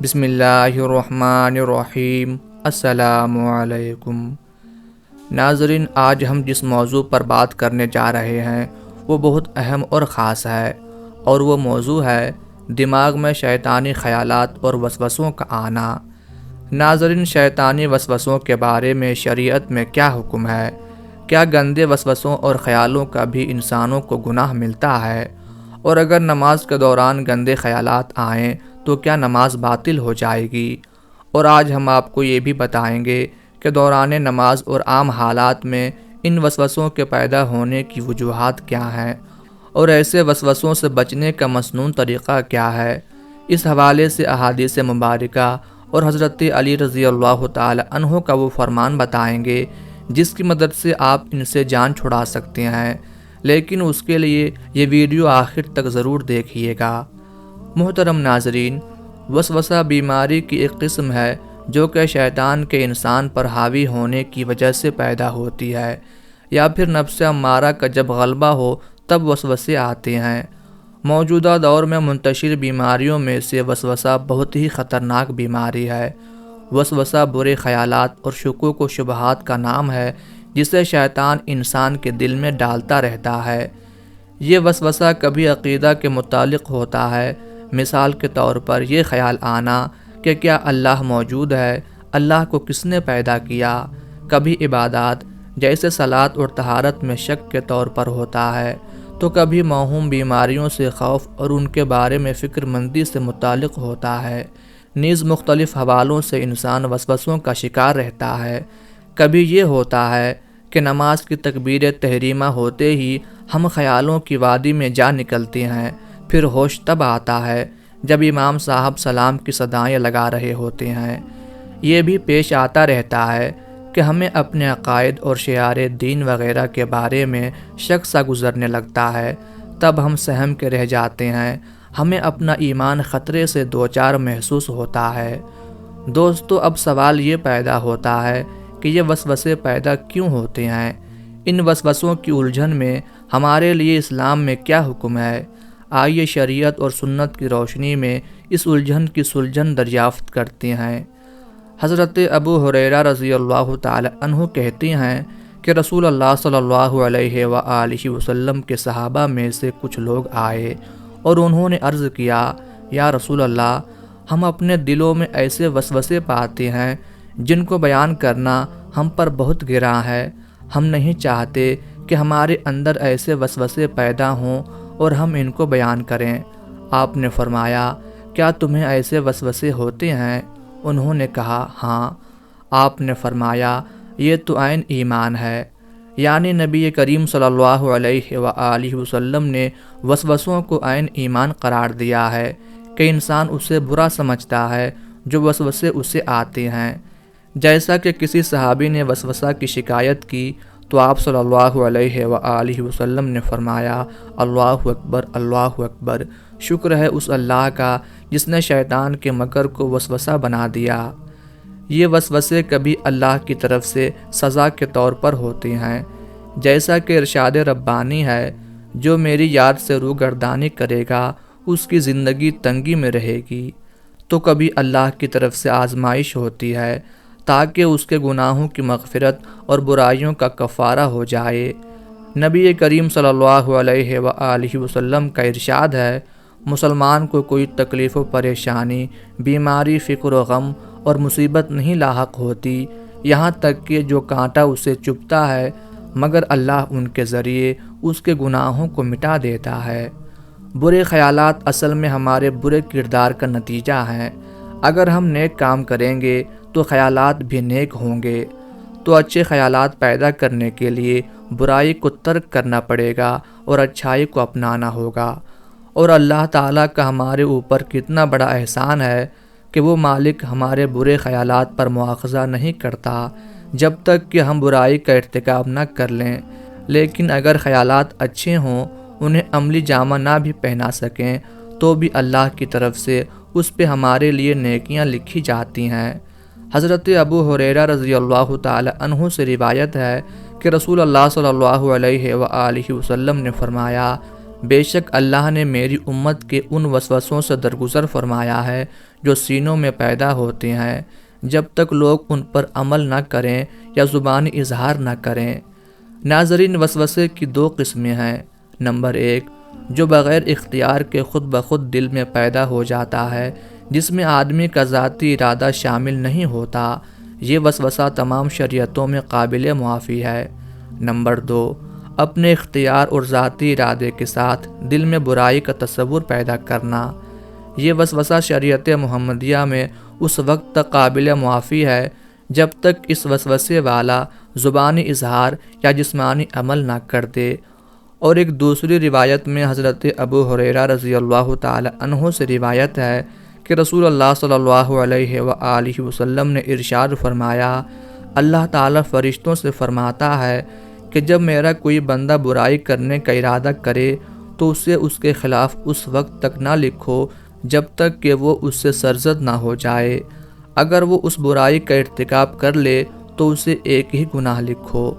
بسم اللہ الرحمن الرحیم۔ السلام علیکم ناظرین، آج ہم جس موضوع پر بات کرنے جا رہے ہیں وہ بہت اہم اور خاص ہے، اور وہ موضوع ہے دماغ میں شیطانی خیالات اور وسوسوں کا آنا۔ ناظرین، شیطانی وسوسوں کے بارے میں شریعت میں کیا حکم ہے؟ کیا گندے وسوسوں اور خیالوں کا بھی انسانوں کو گناہ ملتا ہے؟ اور اگر نماز کے دوران گندے خیالات آئیں تو کیا نماز باطل ہو جائے گی؟ اور آج ہم آپ کو یہ بھی بتائیں گے کہ دوران نماز اور عام حالات میں ان وسوسوں کے پیدا ہونے کی وجوہات کیا ہیں، اور ایسے وسوسوں سے بچنے کا مسنون طریقہ کیا ہے۔ اس حوالے سے احادیث مبارکہ اور حضرت علی رضی اللہ تعالی عنہ کا وہ فرمان بتائیں گے جس کی مدد سے آپ ان سے جان چھڑا سکتے ہیں، لیکن اس کے لیے یہ ویڈیو آخر تک ضرور دیکھیے گا۔ محترم ناظرین، وسوسہ بیماری کی ایک قسم ہے جو کہ شیطان کے انسان پر حاوی ہونے کی وجہ سے پیدا ہوتی ہے، یا پھر نفس امارہ کا جب غلبہ ہو تب وسوسے آتے ہیں۔ موجودہ دور میں منتشر بیماریوں میں سے وسوسہ بہت ہی خطرناک بیماری ہے۔ وسوسہ برے خیالات اور شکوک و شبہات کا نام ہے جسے شیطان انسان کے دل میں ڈالتا رہتا ہے۔ یہ وسوسہ کبھی عقیدہ کے متعلق ہوتا ہے، مثال کے طور پر یہ خیال آنا کہ کیا اللہ موجود ہے، اللہ کو کس نے پیدا کیا۔ کبھی عبادات جیسے صلاۃ اور طہارت میں شک کے طور پر ہوتا ہے، تو کبھی موہوم بیماریوں سے خوف اور ان کے بارے میں فکر مندی سے متعلق ہوتا ہے۔ نیز مختلف حوالوں سے انسان وسوسوں کا شکار رہتا ہے۔ کبھی یہ ہوتا ہے کہ نماز کی تکبیر تحریمہ ہوتے ہی ہم خیالوں کی وادی میں جا نکلتے ہیں، پھر ہوش تب آتا ہے جب امام صاحب سلام کی صدائیں لگا رہے ہوتے ہیں۔ یہ بھی پیش آتا رہتا ہے کہ ہمیں اپنے عقائد اور شعار دین وغیرہ کے بارے میں شک سا گزرنے لگتا ہے، تب ہم سہم کے رہ جاتے ہیں، ہمیں اپنا ایمان خطرے سے دوچار محسوس ہوتا ہے۔ دوستو، اب سوال یہ پیدا ہوتا ہے کہ یہ وسوسے پیدا کیوں ہوتے ہیں؟ ان وسوسوں کی الجھن میں ہمارے لیے اسلام میں کیا حکم ہے؟ آئیے شریعت اور سنت کی روشنی میں اس الجھن کی سلجھن دریافت کرتے ہیں۔ حضرت ابو ہریرہ رضی اللہ تعالی عنہ کہتے ہیں کہ رسول اللہ صلی اللہ علیہ وآلہ وسلم کے صحابہ میں سے کچھ لوگ آئے اور انہوں نے عرض کیا، یا رسول اللہ، ہم اپنے دلوں میں ایسے وسوسے پاتے ہیں جن کو بیان کرنا ہم پر بہت گراں ہے۔ ہم نہیں چاہتے کہ ہمارے اندر ایسے وسوسے پیدا ہوں اور ہم ان کو بیان کریں۔ آپ نے فرمایا، کیا تمہیں ایسے وسوسے ہوتے ہیں؟ انہوں نے کہا، ہاں۔ آپ نے فرمایا، یہ تو عین ایمان ہے۔ یعنی نبی کریم صلی اللہ علیہ وآلہ وسلم نے وسوسوں کو عین ایمان قرار دیا ہے کہ انسان اسے برا سمجھتا ہے جو وسوسے اسے آتے ہیں۔ جیسا کہ کسی صحابی نے وسوسہ کی شکایت کی تو آپ صلی اللہ علیہ وآلہ وسلم نے فرمایا، اللہ اکبر، اللہ اکبر، شکر ہے اس اللہ کا جس نے شیطان کے مکر کو وسوسہ بنا دیا۔ یہ وسوسے کبھی اللہ کی طرف سے سزا کے طور پر ہوتے ہیں، جیسا کہ ارشاد ربانی ہے، جو میری یاد سے روگردانی کرے گا اس کی زندگی تنگی میں رہے گی۔ تو کبھی اللہ کی طرف سے آزمائش ہوتی ہے تاکہ اس کے گناہوں کی مغفرت اور برائیوں کا کفارہ ہو جائے۔ نبی کریم صلی اللہ علیہ وآلہ وسلم کا ارشاد ہے، مسلمان کو کوئی تکلیف و پریشانی، بیماری، فکر و غم اور مصیبت نہیں لاحق ہوتی، یہاں تک کہ جو کانٹا اسے چبھتا ہے، مگر اللہ ان کے ذریعے اس کے گناہوں کو مٹا دیتا ہے۔ برے خیالات اصل میں ہمارے برے کردار کا نتیجہ ہیں۔ اگر ہم نیک کام کریں گے تو خیالات بھی نیک ہوں گے۔ تو اچھے خیالات پیدا کرنے کے لیے برائی کو ترک کرنا پڑے گا اور اچھائی کو اپنانا ہوگا۔ اور اللہ تعالیٰ کا ہمارے اوپر کتنا بڑا احسان ہے کہ وہ مالک ہمارے برے خیالات پر مواخذہ نہیں کرتا جب تک کہ ہم برائی کا ارتکاب نہ کر لیں، لیکن اگر خیالات اچھے ہوں، انہیں عملی جامہ نہ بھی پہنا سکیں، تو بھی اللہ کی طرف سے اس پہ ہمارے لیے نیکیاں لکھی جاتی ہیں۔ حضرت ابو ہریرہ رضی اللہ تعالی عنہ سے روایت ہے کہ رسول اللہ صلی اللہ علیہ وآلہ وسلم نے فرمایا، بے شک اللہ نے میری امت کے ان وسوسوں سے درگزر فرمایا ہے جو سینوں میں پیدا ہوتے ہیں جب تک لوگ ان پر عمل نہ کریں یا زبانی اظہار نہ کریں۔ ناظرین، وسوسے کی دو قسمیں ہیں۔ نمبر 1، جو بغیر اختیار کے خود بخود دل میں پیدا ہو جاتا ہے، جس میں آدمی کا ذاتی ارادہ شامل نہیں ہوتا۔ یہ وسوسہ تمام شریعتوں میں قابل معافی ہے۔ نمبر 2، اپنے اختیار اور ذاتی ارادے کے ساتھ دل میں برائی کا تصور پیدا کرنا۔ یہ وسوسہ شریعت محمدیہ میں اس وقت تک قابل معافی ہے جب تک اس وسوسے والا زبانی اظہار یا جسمانی عمل نہ کر دے۔ اور ایک دوسری روایت میں حضرت ابو ہریرہ رضی اللہ تعالی عنہ سے روایت ہے کہ رسول اللہ صلی اللہ علیہ وآلہ وسلم نے ارشاد فرمایا، اللہ تعالی فرشتوں سے فرماتا ہے کہ جب میرا کوئی بندہ برائی کرنے کا ارادہ کرے تو اسے اس کے خلاف اس وقت تک نہ لکھو جب تک کہ وہ اس سے سرزد نہ ہو جائے۔ اگر وہ اس برائی کا ارتکاب کر لے تو اسے ایک ہی گناہ لکھو،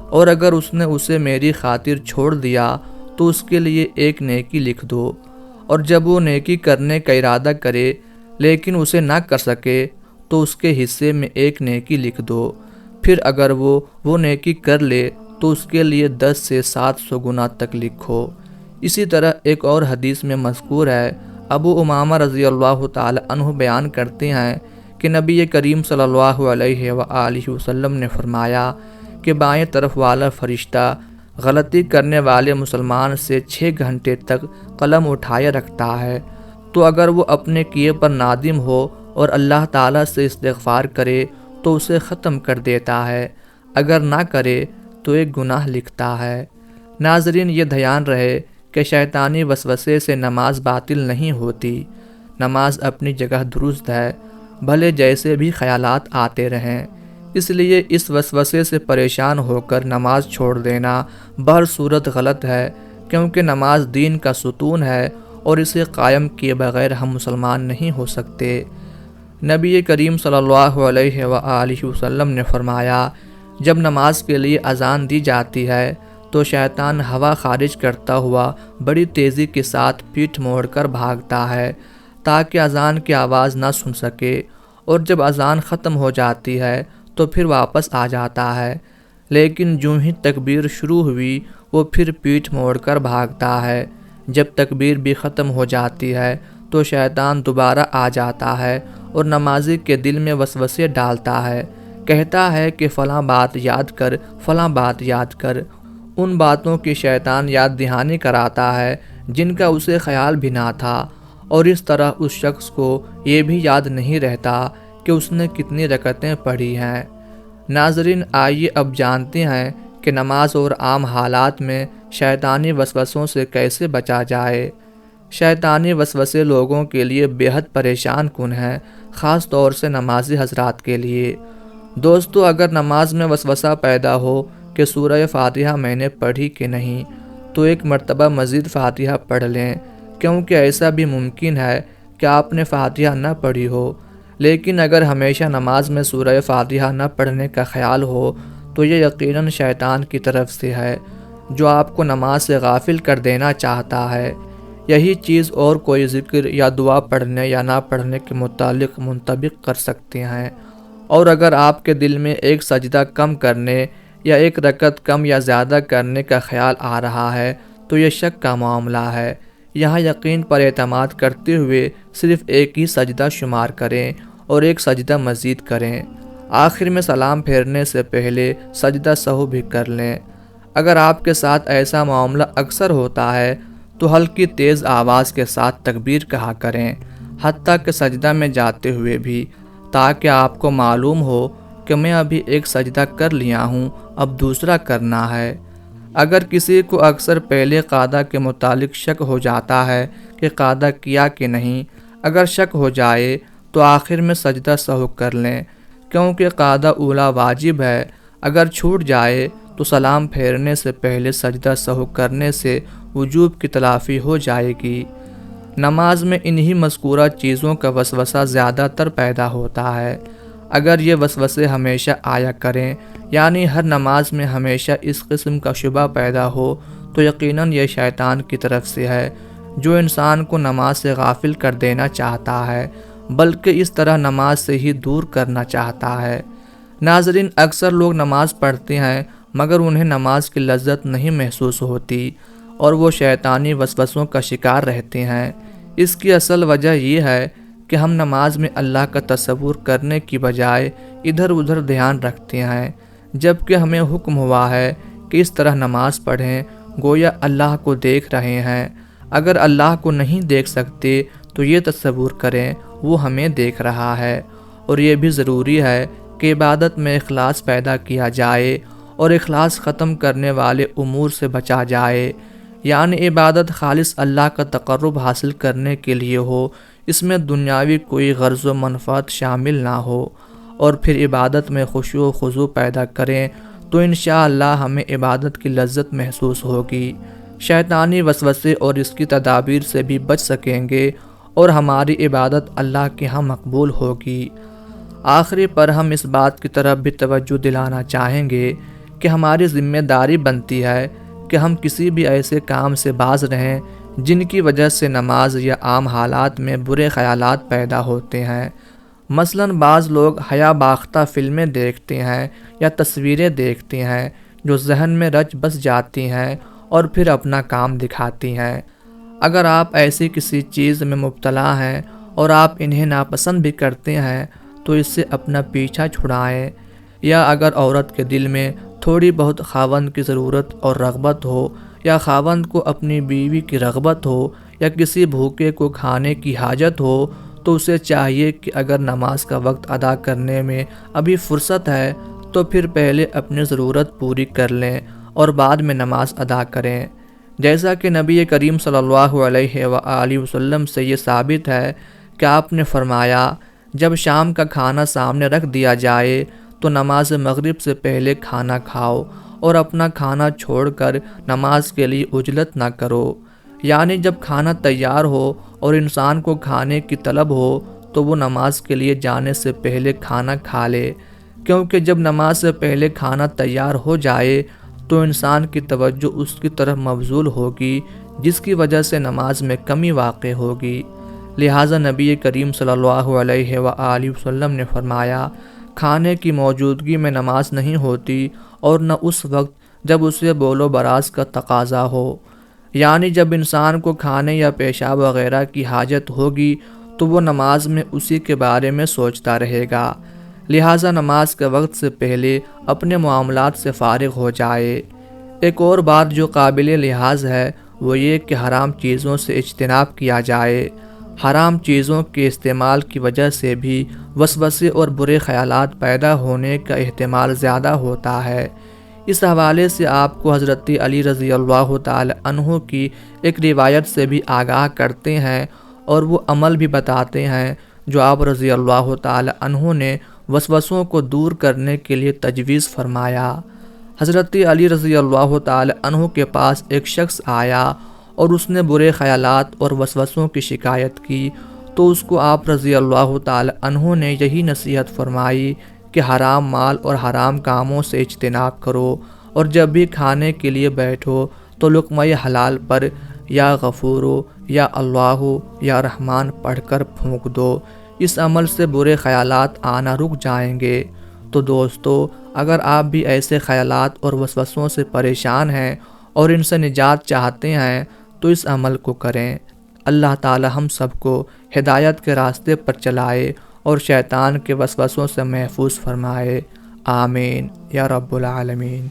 اور اگر اس نے اسے میری خاطر چھوڑ دیا تو اس کے لیے ایک نیکی لکھ دو، اور جب وہ نیکی کرنے کا ارادہ کرے لیکن اسے نہ کر سکے تو اس کے حصے میں ایک نیکی لکھ دو۔ پھر اگر وہ نیکی کر لے تو اس کے لیے 10 سے 700 گنا تک لکھو۔ اسی طرح ایک اور حدیث میں مذکور ہے، ابو امامہ رضی اللہ تعالی عنہ بیان کرتے ہیں کہ نبی کریم صلی اللہ علیہ وآلہ وسلم نے فرمایا کہ بائیں طرف والا فرشتہ غلطی کرنے والے مسلمان سے 6 گھنٹے تک قلم اٹھائے رکھتا ہے، تو اگر وہ اپنے کیے پر نادم ہو اور اللہ تعالیٰ سے استغفار کرے تو اسے ختم کر دیتا ہے، اگر نہ کرے تو ایک گناہ لکھتا ہے۔ ناظرین، یہ دھیان رہے کہ شیطانی وسوسے سے نماز باطل نہیں ہوتی۔ نماز اپنی جگہ درست ہے، بھلے جیسے بھی خیالات آتے رہیں۔ اس لیے اس وسوسے سے پریشان ہو کر نماز چھوڑ دینا بہر صورت غلط ہے، کیونکہ نماز دین کا ستون ہے اور اسے قائم کیے بغیر ہم مسلمان نہیں ہو سکتے۔ نبی کریم صلی اللہ علیہ وآلہ وسلم نے فرمایا، جب نماز کے لیے اذان دی جاتی ہے تو شیطان ہوا خارج کرتا ہوا بڑی تیزی کے ساتھ پیٹھ موڑ کر بھاگتا ہے تاکہ اذان کی آواز نہ سن سکے، اور جب اذان ختم ہو جاتی ہے تو پھر واپس آ جاتا ہے، لیکن جوں ہی تکبیر شروع ہوئی وہ پھر پیٹھ موڑ کر بھاگتا ہے۔ جب تکبیر بھی ختم ہو جاتی ہے تو شیطان دوبارہ آ جاتا ہے اور نمازی کے دل میں وسوسے ڈالتا ہے، کہتا ہے کہ فلاں بات یاد کر، فلاں بات یاد کر۔ ان باتوں کی شیطان یاد دہانی کراتا ہے جن کا اسے خیال بھی نہ تھا، اور اس طرح اس شخص کو یہ بھی یاد نہیں رہتا کہ اس نے کتنی رکعتیں پڑھی ہیں۔ ناظرین، آئیے اب جانتے ہیں کہ نماز اور عام حالات میں شیطانی وسوسوں سے کیسے بچا جائے۔ شیطانی وسوسے لوگوں کے لیے بے حد پریشان کن ہیں، خاص طور سے نمازی حضرات کے لیے۔ دوستو، اگر نماز میں وسوسہ پیدا ہو کہ سورہ فاتحہ میں نے پڑھی کہ نہیں، تو ایک مرتبہ مزید فاتحہ پڑھ لیں، کیونکہ ایسا بھی ممکن ہے کہ آپ نے فاتحہ نہ پڑھی ہو۔ لیکن اگر ہمیشہ نماز میں سورہ فاتحہ نہ پڑھنے کا خیال ہو تو یہ یقیناً شیطان کی طرف سے ہے، جو آپ کو نماز سے غافل کر دینا چاہتا ہے۔ یہی چیز اور کوئی ذکر یا دعا پڑھنے یا نہ پڑھنے کے متعلق منطبق کر سکتے ہیں۔ اور اگر آپ کے دل میں ایک سجدہ کم کرنے یا ایک رکعت کم یا زیادہ کرنے کا خیال آ رہا ہے تو یہ شک کا معاملہ ہے۔ یہاں یقین پر اعتماد کرتے ہوئے صرف ایک ہی سجدہ شمار کریں اور ایک سجدہ مزید کریں۔ آخر میں سلام پھیرنے سے پہلے سجدہ سہو بھی کر لیں۔ اگر آپ کے ساتھ ایسا معاملہ اکثر ہوتا ہے تو ہلکی تیز آواز کے ساتھ تکبیر کہا کریں، حتیٰ کہ سجدہ میں جاتے ہوئے بھی، تاکہ آپ کو معلوم ہو کہ میں ابھی ایک سجدہ کر لیا ہوں، اب دوسرا کرنا ہے۔ اگر کسی کو اکثر پہلے قاعدہ کے متعلق شک ہو جاتا ہے کہ قاعدہ کیا کہ نہیں، اگر شک ہو جائے تو آخر میں سجدہ سہو کر لیں، کیونکہ قاعدہ اولا واجب ہے۔ اگر چھوٹ جائے تو سلام پھیرنے سے پہلے سجدہ سہو کرنے سے وجوب کی تلافی ہو جائے گی۔ نماز میں انہی مذکورہ چیزوں کا وسوسہ زیادہ تر پیدا ہوتا ہے۔ اگر یہ وسوسے ہمیشہ آیا کریں، یعنی ہر نماز میں ہمیشہ اس قسم کا شبہ پیدا ہو، تو یقیناً یہ شیطان کی طرف سے ہے، جو انسان کو نماز سے غافل کر دینا چاہتا ہے، بلکہ اس طرح نماز سے ہی دور کرنا چاہتا ہے۔ ناظرین، اکثر لوگ نماز پڑھتے ہیں مگر انہیں نماز کی لذت نہیں محسوس ہوتی اور وہ شیطانی وسوسوں کا شکار رہتے ہیں۔ اس کی اصل وجہ یہ ہے کہ ہم نماز میں اللہ کا تصور کرنے کی بجائے ادھر ادھر دھیان رکھتے ہیں، جبکہ ہمیں حکم ہوا ہے کہ اس طرح نماز پڑھیں گویا اللہ کو دیکھ رہے ہیں۔ اگر اللہ کو نہیں دیکھ سکتے تو یہ تصور کریں وہ ہمیں دیکھ رہا ہے۔ اور یہ بھی ضروری ہے کہ عبادت میں اخلاص پیدا کیا جائے اور اخلاص ختم کرنے والے امور سے بچا جائے، یعنی عبادت خالص اللہ کا تقرب حاصل کرنے کے لیے ہو، اس میں دنیاوی کوئی غرض و منفعت شامل نہ ہو، اور پھر عبادت میں خشوع و خضوع پیدا کریں تو انشاءاللہ ہمیں عبادت کی لذت محسوس ہوگی، شیطانی وسوسے اور اس کی تدابیر سے بھی بچ سکیں گے اور ہماری عبادت اللہ کے ہاں مقبول ہوگی۔ آخری پر ہم اس بات کی طرف بھی توجہ دلانا چاہیں گے کہ ہماری ذمہ داری بنتی ہے کہ ہم کسی بھی ایسے کام سے باز رہیں جن کی وجہ سے نماز یا عام حالات میں برے خیالات پیدا ہوتے ہیں۔ مثلاً بعض لوگ حیا باختہ فلمیں دیکھتے ہیں یا تصویریں دیکھتے ہیں جو ذہن میں رچ بس جاتی ہیں اور پھر اپنا کام دکھاتی ہیں۔ اگر آپ ایسی کسی چیز میں مبتلا ہیں اور آپ انہیں ناپسند بھی کرتے ہیں تو اس سے اپنا پیچھا چھڑائیں، یا اگر عورت کے دل میں تھوڑی بہت خاوند کی ضرورت اور رغبت ہو، یا خاوند کو اپنی بیوی کی رغبت ہو، یا کسی بھوکے کو کھانے کی حاجت ہو، تو اسے چاہیے کہ اگر نماز کا وقت ادا کرنے میں ابھی فرصت ہے تو پھر پہلے اپنی ضرورت پوری کر لیں اور بعد میں نماز ادا کریں، جیسا کہ نبی کریم صلی اللہ علیہ وآلہ وسلم سے یہ ثابت ہے کہ آپ نے فرمایا، جب شام کا کھانا سامنے رکھ دیا جائے تو نماز مغرب سے پہلے کھانا کھاؤ اور اپنا کھانا چھوڑ کر نماز کے لیے عجلت نہ کرو، یعنی جب کھانا تیار ہو اور انسان کو کھانے کی طلب ہو تو وہ نماز کے لیے جانے سے پہلے کھانا کھا لے، کیونکہ جب نماز سے پہلے کھانا تیار ہو جائے تو انسان کی توجہ اس کی طرف مبذول ہوگی، جس کی وجہ سے نماز میں کمی واقع ہوگی۔ لہٰذا نبی کریم صلی اللہ علیہ وآلہ وسلم نے فرمایا، کھانے کی موجودگی میں نماز نہیں ہوتی اور نہ اس وقت جب اسے بول و براز کا تقاضا ہو، یعنی جب انسان کو کھانے یا پیشاب وغیرہ کی حاجت ہوگی تو وہ نماز میں اسی کے بارے میں سوچتا رہے گا، لہٰذا نماز کے وقت سے پہلے اپنے معاملات سے فارغ ہو جائے۔ ایک اور بات جو قابل لحاظ ہے وہ یہ کہ حرام چیزوں سے اجتناب کیا جائے۔ حرام چیزوں کے استعمال کی وجہ سے بھی وسوسے اور برے خیالات پیدا ہونے کا احتمال زیادہ ہوتا ہے۔ اس حوالے سے آپ کو حضرت علی رضی اللہ تعالی عنہ کی ایک روایت سے بھی آگاہ کرتے ہیں اور وہ عمل بھی بتاتے ہیں جو آپ رضی اللہ تعالی عنہ نے وسوسوں کو دور کرنے کے لیے تجویز فرمایا۔ حضرت علی رضی اللہ تعالی عنہ کے پاس ایک شخص آیا اور اس نے برے خیالات اور وسوسوں کی شکایت کی، تو اس کو آپ رضی اللہ تعالی عنہ نے یہی نصیحت فرمائی کہ حرام مال اور حرام کاموں سے اجتناب کرو، اور جب بھی کھانے کے لیے بیٹھو تو لقمہ حلال پر یا غفورو یا اللہ یا رحمان پڑھ کر پھونک دو۔ اس عمل سے برے خیالات آنا رک جائیں گے۔ تو دوستو، اگر آپ بھی ایسے خیالات اور وسوسوں سے پریشان ہیں اور ان سے نجات چاہتے ہیں تو اس عمل کو کریں۔ اللہ تعالی ہم سب کو ہدایت کے راستے پر چلائے اور شیطان کے وسوسوں سے محفوظ فرمائے۔ آمین یا رب العالمین۔